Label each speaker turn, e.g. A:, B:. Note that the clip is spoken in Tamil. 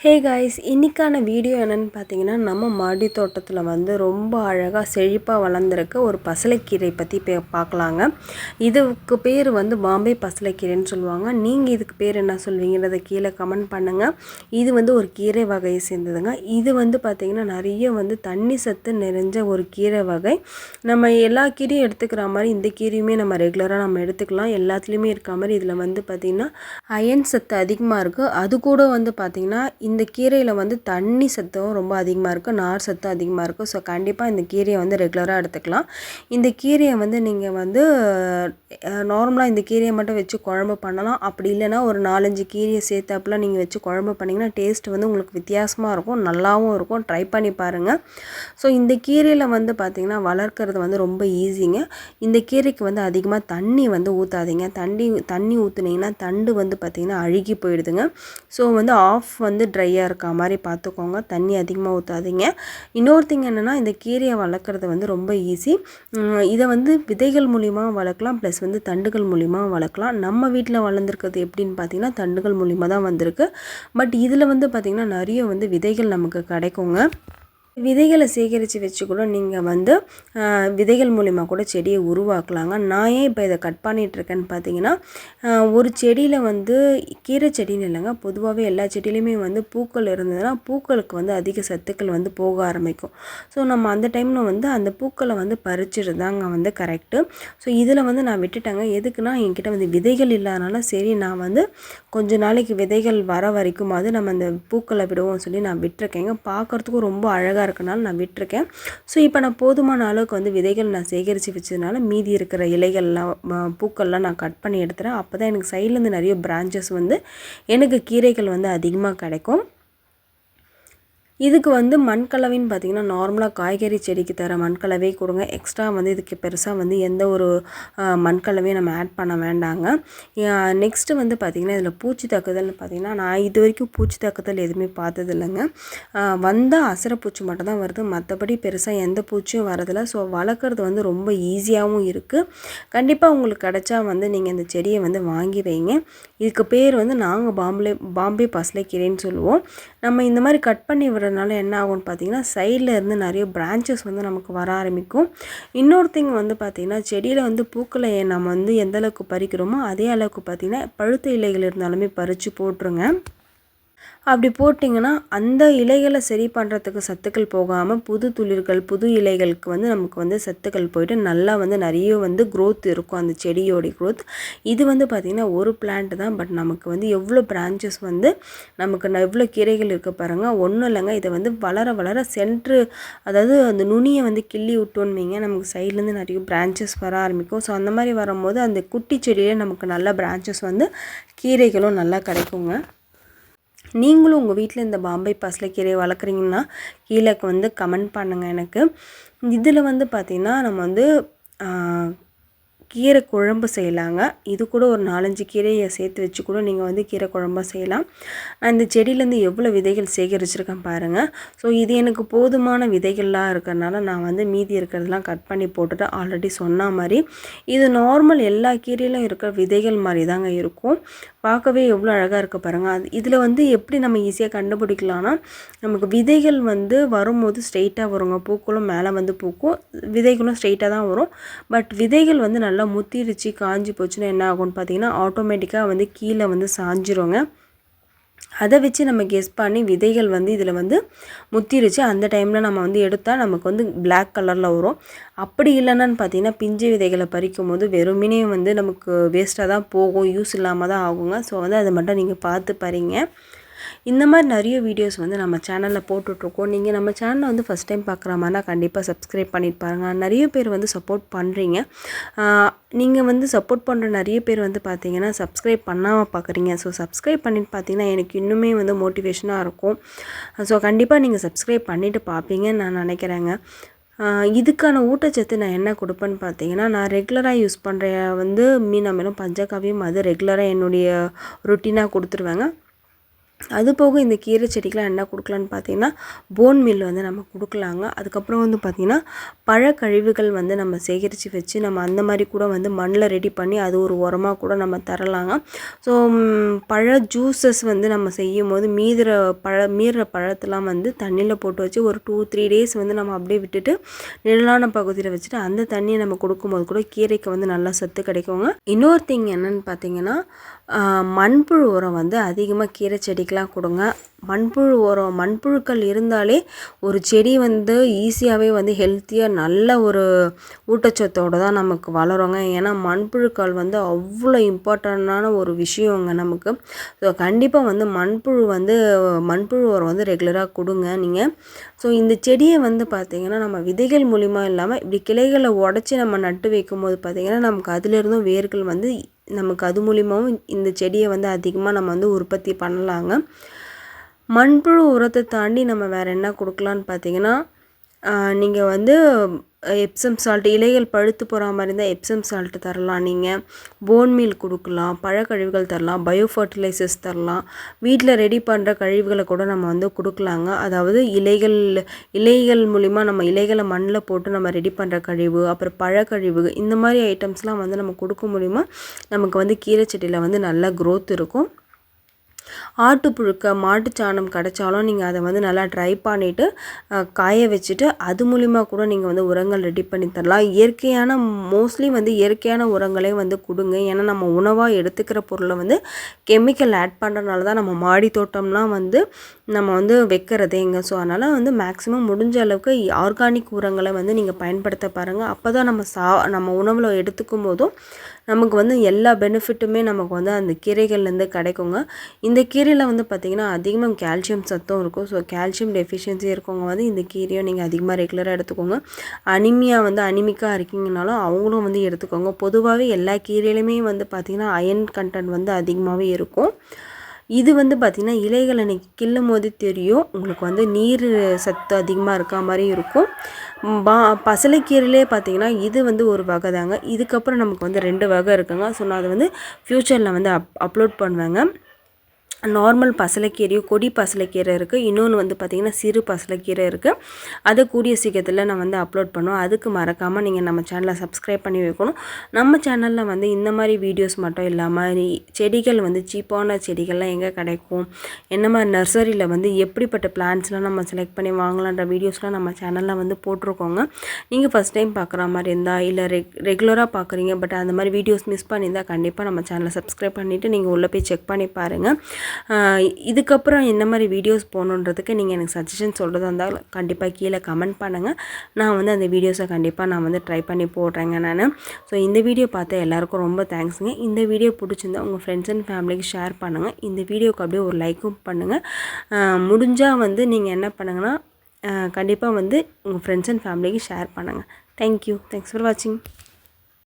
A: ஹே காய்ஸ், இன்றைக்கான வீடியோ என்னென்னு பார்த்தீங்கன்னா, நம்ம மாடி தோட்டத்தில் வந்து ரொம்ப அழகாக செழிப்பாக வளர்ந்துருக்க ஒரு பசலைக்கீரை பற்றி பார்க்கலாங்க. இதுக்கு பேர் வந்து பாம்பே பசலைக்கீரைன்னு சொல்லுவாங்க. நீங்கள் இதுக்கு பேர் என்ன சொல்வீங்கன்றதை கீழே கமெண்ட் பண்ணுங்கள். இது வந்து ஒரு கீரை வகையை சேர்ந்ததுங்க. இது வந்து பார்த்திங்கன்னா நிறைய வந்து தண்ணி சத்து நிறைஞ்ச ஒரு கீரை வகை. நம்ம எல்லா கீரையும் எடுத்துக்கிற மாதிரி இந்த கீரையுமே நம்ம ரெகுலராக நம்ம எடுத்துக்கலாம். எல்லாத்துலேயுமே இருக்க மாதிரி இதில் வந்து பார்த்திங்கன்னா அயன் சத்து அதிகமாக இருக்குது. அது கூட வந்து பார்த்திங்கன்னா இந்த கீரையில் வந்து தண்ணி சத்தும் ரொம்ப அதிகமாக இருக்குது, நார் சத்தும் அதிகமாக இருக்குது. ஸோ கண்டிப்பாக இந்த கீரையை வந்து ரெகுலராக எடுத்துக்கலாம். இந்த கீரையை வந்து நீங்கள் வந்து நார்மலாக இந்த கீரையை மட்டும் வச்சு குழம்பு பண்ணலாம். அப்படி இல்லைன்னா ஒரு 4-5 கீரையை சேர்த்தாப்புல நீங்கள் வச்சு குழம்பு பண்ணிங்கன்னா டேஸ்ட் வந்து உங்களுக்கு வித்தியாசமாக இருக்கும், நல்லாவும் இருக்கும். ட்ரை பண்ணி பாருங்கள். ஸோ இந்த கீரையில் வந்து பார்த்திங்கன்னா வளர்க்குறது வந்து ரொம்ப ஈஸிங்க. இந்த கீரைக்கு வந்து அதிகமாக தண்ணி வந்து ஊற்றாதீங்க. தண்ணி ஊற்றுனீங்கன்னா தண்டு வந்து பார்த்திங்கன்னா அழுகி போயிடுதுங்க. ஸோ வந்து ஆஃப் வந்து ட்ரையாக இருக்க மாதிரி பார்த்துக்கோங்க, தண்ணி அதிகமாக ஊற்றாதீங்க. இன்னொரு திங் என்னென்னா, இந்த கீரையை வளர்க்குறது வந்து ரொம்ப ஈஸி. இதை வந்து விதைகள் மூலிமா வளர்க்கலாம், ப்ளஸ் வந்து தண்டுகள் மூலிமா வளர்க்கலாம். நம்ம வீட்டில் வளர்ந்துருக்கிறது எப்படின்னு பார்த்திங்கன்னா தண்டுகள் மூலிமா தான் வந்திருக்கு. பட் இதில் வந்து பார்த்திங்கன்னா நிறைய வந்து விதைகள் நமக்கு கிடைக்குங்க. விதைகளை சேகரித்து வச்சு கூட நீங்கள் வந்து விதைகள் மூலிமா கூட செடியை உருவாக்கலாங்க. நான் ஏன் இப்போ இதை கட் பண்ணிகிட்ருக்கேன்னு பார்த்தீங்கன்னா, ஒரு செடியில் வந்து கீரை செடின்னு இல்லைங்க, பொதுவாகவே எல்லா செடியிலையுமே வந்து பூக்கள் இருந்ததுன்னா பூக்களுக்கு வந்து அதிக சத்துக்கள் வந்து போக ஆரம்பிக்கும். ஸோ நம்ம அந்த டைமில் வந்து அந்த பூக்களை வந்து பறிச்சிட்டு தாங்க வந்து கரெக்டு. ஸோ இதில் வந்து நான் விட்டுட்டேங்க. எதுக்குன்னா என்கிட்ட வந்து விதைகள் இல்லாதனால சரி நான் வந்து கொஞ்ச நாளைக்கு விதைகள் வர வரைக்கும் அது நம்ம அந்த பூக்களை விடுவோம் சொல்லி நான் விட்டுருக்கேங்க. பார்க்குறதுக்கும் ரொம்ப அழகாக இருக்கனால நான் விட்டுருக்கேன். ஸோ இப்போ நான் போதுமான அளவுக்கு வந்து விதைகள் நான் சேகரித்து வச்சதுனால மீதி இருக்கிற இலைகள்லாம் பூக்கள்லாம் நான் கட் பண்ணி எடுத்துகிறேன். அப்போ தான் எனக்கு சைட்லேருந்து நிறைய பிரான்ச்சஸ் வந்து எனக்கு கீரைகள் வந்து அதிகமாக கிடைக்கும். இதுக்கு வந்து மண்கலவைன்னு பார்த்திங்கன்னா நார்மலாக காய்கறி செடிக்கு தர மண்கலவை கொடுங்க. எக்ஸ்ட்ரா வந்து இதுக்கு பெருசாக வந்து எந்த ஒரு மண்கலவையும் நம்ம ஆட் பண்ண வேண்டாங்க. நெக்ஸ்ட்டு வந்து பார்த்திங்கன்னா இதில் பூச்சி தாக்குதல்னு பார்த்திங்கன்னா நான் இது வரைக்கும் பூச்சி தாக்குதல் எதுவுமே பார்த்தது இல்லைங்க. வந்தால் அசரப்பூச்சி மட்டும் தான் வருது, மற்றபடி பெருசாக எந்த பூச்சியும் வரதில்லை. ஸோ வளர்க்குறது வந்து ரொம்ப ஈஸியாகவும் இருக்குது. கண்டிப்பாக உங்களுக்கு கிடச்சா வந்து நீங்கள் இந்த செடியை வந்து வாங்கி வைங்க. இதுக்கு பேர் வந்து நாங்கள் பாம்பே பசலைக்கீரைன்னு சொல்லுவோம். நம்ம இந்த மாதிரி கட் பண்ணி விடுறதுனால என்ன ஆகும்னு பார்த்தீங்கன்னா சைடில் இருந்து நிறைய பிரான்ச்சஸ் வந்து நமக்கு வர ஆரம்பிக்கும். இன்னொரு திங் வந்து பார்த்திங்கன்னா செடியில் வந்து பூக்களை நம்ம வந்து எந்த அளவுக்கு பறிக்கிறோமோ அதே அளவுக்கு பார்த்திங்கன்னா பழுத்த இலைகள் இருந்தாலுமே பறித்து போட்டுருங்க. அப்படி போட்டிங்கன்னா அந்த இலைகளை சரி பண்ணுறதுக்கு சத்துக்கள் போகாமல் புது துளிர்கள் புது இலைகளுக்கு வந்து நமக்கு வந்து சத்துக்கள் போயிட்டு நல்லா வந்து நிறைய வந்து க்ரோத் இருக்கும் அந்த செடியோடைய க்ரோத். இது வந்து பார்த்திங்கன்னா ஒரு பிளான்ட் தான், பட் நமக்கு வந்து எவ்வளோ பிரான்ச்சஸ் வந்து நமக்கு எவ்வளோ கீரைகள் இருக்க பாருங்கள். ஒன்றும் இல்லைங்க, இதை வந்து வளர வளர சென்ட்ரு அதாவது அந்த நுனியை வந்து கிள்ளி விட்டோன்னு வைங்க, நமக்கு சைட்லேருந்து நிறைய பிரான்ச்சஸ் வர ஆரம்பிக்கும். ஸோ அந்த மாதிரி வரும்போது அந்த குட்டி செடியிலே நமக்கு நல்ல பிரான்ச்சஸ் வந்து கீரைகளும் நல்லா கிடைக்குங்க. நீங்களும் உங்கள் வீட்டில் இந்த பாம்பே பசலைக்கீரையை வளர்க்குறீங்கன்னா கீழே வந்து கமெண்ட் பண்ணுங்கள் எனக்கு. இதில் வந்து பார்த்திங்கன்னா நம்ம வந்து கீரை குழம்பு செய்யலாங்க. இது கூட ஒரு 4-5 கீரையை சேர்த்து வச்சு கூட நீங்கள் வந்து கீரை குழம்பு செய்யலாம். நான் இந்த செடியிலேருந்து எவ்வளோ விதைகள் சேகரிச்சிருக்கேன் பாருங்கள். ஸோ இது எனக்கு போதுமான விதைகள்லாம் இருக்கிறதுனால நான் வந்து மீதி இருக்கிறதெல்லாம் கட் பண்ணி போட்டுட்டு ஆல்ரெடி சொன்ன மாதிரி இது நார்மல் எல்லா கீரையிலும் இருக்கிற விதைகள் மாதிரி தாங்க இருக்கும். பார்க்கவே எவ்வளோ அழகாக இருக்க பாருங்கள். அது இதில் வந்து எப்படி நம்ம ஈஸியாக கண்டுபிடிக்கலாம்னா நமக்கு விதைகள் வந்து வரும்போது ஸ்ட்ரெயிட்டாக வருங்க, பூக்களும் மேலே வந்து பூக்கும், விதைகளும் ஸ்ட்ரெயிட்டாக தான் வரும். பட் விதைகள் வந்து நல்லா முத்திருச்சு காஞ்சி போச்சுன்னா என்ன ஆகும்னு பார்த்தீங்கன்னா ஆட்டோமேட்டிக்காக வந்து கீழே வந்து சாஞ்சிருங்க. அதை வச்சு நம்ம கெஸ் பண்ணி விதைகள் வந்து இதில் வந்து முத்திருச்சு அந்த டைமில் நம்ம வந்து எடுத்தால் நமக்கு வந்து பிளாக் கலரில் வரும். அப்படி இல்லைன்னு பார்த்தீங்கன்னா பிஞ்சு விதைகளை பறிக்கும் போது வெறுமனே வந்து நமக்கு வேஸ்ட்டாக தான் போகும், யூஸ் இல்லாமல் தான் ஆகுங்க. ஸோ வந்து அதை மட்டும் நீங்கள் பார்த்து பாருங்க. இந்த மாதிரி நிறைய வீடியோஸ் வந்து நம்ம சேனலில் போட்டுட்ருக்கோம். நீங்கள் நம்ம சேனலை வந்து ஃபஸ்ட் டைம் பார்க்குற மாதிரினா கண்டிப்பாக சப்ஸ்கிரைப் பண்ணிட்டு பாருங்கள். நிறைய பேர் வந்து சப்போர்ட் பண்ணுறீங்க. நீங்கள் வந்து சப்போர்ட் பண்ணுற நிறைய பேர் வந்து பார்த்தீங்கன்னா சப்ஸ்கிரைப் பண்ணாமல் பார்க்குறீங்க. ஸோ சப்ஸ்கிரைப் பண்ணிட்டு பார்த்தீங்கன்னா எனக்கு இன்னுமே வந்து மோட்டிவேஷனாக இருக்கும். ஸோ கண்டிப்பாக நீங்கள் சப்ஸ்கிரைப் பண்ணிவிட்டு பார்ப்பீங்கன்னு நான் நினைக்கிறேங்க. இதுக்கான ஊட்டச்சத்து நான் என்ன கொடுப்பேன்னு பார்த்தீங்கன்னா நான் ரெகுலராக யூஸ் பண்ணுற வந்து மீன் அமிலம் பஞ்சகாவியம் அது ரெகுலராக என்னுடைய ரொட்டீனாக கொடுத்துருவேங்க. அது போக இந்த கீரை செடிக்கெலாம் என்ன கொடுக்கலான்னு பார்த்தீங்கன்னா போன் மில் வந்து நம்ம கொடுக்கலாங்க. அதுக்கப்புறம் வந்து பார்த்திங்கன்னா பழக்கழிவுகள் வந்து நம்ம சேகரித்து வச்சு நம்ம அந்த மாதிரி கூட வந்து மண்ணில் ரெடி பண்ணி அது ஒரு உரமாக கூட நம்ம தரலாங்க. ஸோ பழ ஜூஸஸ் வந்து நம்ம செய்யும் போது மீறுற பழத்தெலாம் வந்து தண்ணியில் போட்டு வச்சு ஒரு 2-3 டேஸ் வந்து நம்ம அப்படியே விட்டுட்டு நிழலான பகுதியில் வச்சுட்டு அந்த தண்ணியை நம்ம கொடுக்கும்போது கூட கீரைக்கு வந்து நல்லா சத்து கிடைக்குங்க. இன்னொரு திங் என்னென்னு பார்த்தீங்கன்னா மண்புழு உரம் வந்து அதிகமாக கீரை செடிக்கெலாம் கொடுங்க. மண்புழுக்கள் இருந்தாலே ஒரு செடி வந்து ஈஸியாகவே வந்து ஹெல்த்தியாக நல்ல ஒரு ஊட்டச்சத்தோடு தான் நமக்கு வளருங்க. ஏன்னா மண்புழுக்கள் வந்து அவ்வளோ இம்பார்ட்டண்ட்டான ஒரு விஷயங்க நமக்கு. ஸோ கண்டிப்பாக வந்து மண்புழு உரம் வந்து ரெகுலராக கொடுங்க நீங்கள். ஸோ இந்த செடியை வந்து பார்த்திங்கன்னா நம்ம விதைகள் மூலிமா இல்லாமல் இப்படி கிளைகளை உடச்சி நம்ம நட்டு வைக்கும்போது பார்த்திங்கன்னா நமக்கு அதிலிருந்தும் வேர்கள் வந்து நமக்கு அது மூலிமாவும் இந்த செடியை வந்து அதிகமாக நம்ம வந்து உற்பத்தி பண்ணலாங்க. மண்புழு உரத்தை தாண்டி நம்ம வேறு என்ன கொடுக்கலான்னு பார்த்தீங்கன்னா நீங்கள் வந்து எப்சம் சால்ட், இலைகள் பழுத்து போகிற மாதிரி இருந்தால் எப்சம் சால்ட்டு தரலாம். நீங்கள் போன் மீல் கொடுக்கலாம், பழக்கழிவுகள் தரலாம், பயோ ஃபர்டிலைசர்ஸ் தரலாம். வீட்டில் ரெடி பண்ணுற கழிவுகளை கூட நம்ம வந்து கொடுக்கலாங்க. அதாவது இலைகள் மூலிமா நம்ம இலைகளை மண்ணில் போட்டு நம்ம ரெடி பண்ணுற கழிவு, அப்புறம் பழக்கழிவு, இந்த மாதிரி ஐட்டம்ஸ்லாம் வந்து நம்ம கொடுக்க முடியுமா நமக்கு வந்து கீரை செடியில் வந்து நல்ல க்ரோத் இருக்கும். ஆட்டுப்புழுக்க மாட்டுச்சாணம் கிடைச்சாலும் நீங்கள் அதை வந்து நல்லா ட்ரை பண்ணிவிட்டு காய வச்சுட்டு அது மூலிமா கூட நீங்கள் வந்து உரங்கள் ரெடி பண்ணி தரலாம். மோஸ்ட்லி வந்து இயற்கையான உரங்களே வந்து கொடுங்க. ஏன்னா நம்ம உணவாக எடுத்துக்கிற பொருளை வந்து கெமிக்கல் ஆட் பண்ணுறதுனால தான் நம்ம மாடி தோட்டம்லாம் வந்து நம்ம வந்து வைக்கிறதேங்க. ஸோ அதனால் வந்து மேக்ஸிமம் முடிஞ்ச அளவுக்கு ஆர்கானிக் உரங்களை வந்து நீங்கள் பயன்படுத்த பாருங்கள். அப்போ தான் நம்ம உணவில் எடுத்துக்கும் போதும் நமக்கு வந்து எல்லா பெனிஃபிட்டுமே நமக்கு வந்து அந்த கீரைகள்லேருந்து கிடைக்குங்க. இந்த கீரையில் வந்து பார்த்திங்கன்னா அதிகமாக கால்சியம் சத்தும் இருக்கும். ஸோ கால்சியம் டெஃபிஷியன்சி இருக்கவங்க வந்து இந்த கீரையை நீங்கள் அதிகமாக ரெகுலராக எடுத்துக்கோங்க. அனிமிக்காக இருக்கீங்கனாலும் அவங்களும் வந்து எடுத்துக்கோங்க. பொதுவாகவே எல்லா கீரையிலுமே வந்து பார்த்திங்கன்னா அயன் கண்டென்ட் வந்து அதிகமாகவே இருக்கும். இது வந்து பார்த்திங்கன்னா இலைகளை நீங்கள் கிள்ளும் போது தெரியும் உங்களுக்கு வந்து நீர் சத்து அதிகமாக இருக்க மாதிரி இருக்கும். பசலைக்கீரையிலே பார்த்திங்கன்னா இது வந்து ஒரு வகை தாங்க. இதுக்கப்புறம் நமக்கு வந்து 2 வகை இருக்குங்க. ஸோ நான் அதை வந்து ஃப்யூச்சரில் வந்து அப்லோட் பண்ணுவேங்க. நார்மல் பசலைக்கீரையும் கொடி பசலைக்கீரை இருக்குது. இன்னொன்று வந்து பார்த்திங்கன்னா சிறு பசலைக்கீரை இருக்குது. அதை கூடிய சீக்கிரத்தில் நான் வந்து அப்லோட் பண்ணுவோம். அதுக்கு மறக்காமல் நீங்கள் நம்ம சேனலை சப்ஸ்கிரைப் பண்ணி வைக்கணும். நம்ம சேனலில் வந்து இந்த மாதிரி வீடியோஸ் மட்டும் இல்லாமல் செடிகள் வந்து சீப்பான செடிகள்லாம் எங்கே கிடைக்கும், என்ன மாதிரி நர்சரியில் வந்து எப்படிப்பட்ட பிளான்ட்ஸ்லாம் நம்ம செலக்ட் பண்ணி வாங்கலான்ற வீடியோஸ்லாம் நம்ம சேனலில் வந்து போட்டிருக்கோங்க. நீங்கள் ஃபஸ்ட் டைம் பார்க்குற மாதிரி இருந்தால் இல்லை ரெகுலராக பார்க்குறீங்க பட் அந்த மாதிரி வீடியோஸ் மிஸ் பண்ணியிருந்தால் கண்டிப்பாக நம்ம சேனலை சப்ஸ்கிரைப் பண்ணிவிட்டு நீங்கள் உள்ளே போய் செக் பண்ணி பாருங்கள். இதுக்கப்புறம் என்ன மாதிரி வீடியோஸ் போகணுன்றதுக்கு நீங்கள் எனக்கு சஜஷன் சொல்கிறதா இருந்தால் கண்டிப்பாக கீழே கமெண்ட் பண்ணுங்கள். நான் வந்து அந்த வீடியோஸை கண்டிப்பாக நான் வந்து ட்ரை பண்ணி போடுறேங்க நான். ஸோ இந்த வீடியோ பார்த்த எல்லாருக்கும் ரொம்ப தேங்க்ஸுங்க. இந்த வீடியோ பிடிச்சிருந்தா உங்கள் ஃப்ரெண்ட்ஸ் அண்ட் ஃபேமிலிக்கு ஷேர் பண்ணுங்கள். இந்த வீடியோக்கு அப்படியே ஒரு லைக்கும் பண்ணுங்கள். முடிஞ்சால் வந்து நீங்கள் என்ன பண்ணுங்கன்னா கண்டிப்பாக வந்து உங்கள் ஃப்ரெண்ட்ஸ் அண்ட் ஃபேமிலிக்கு ஷேர் பண்ணுங்கள். தேங்க்யூ. தேங்க்ஸ் ஃபார் வாட்சிங்.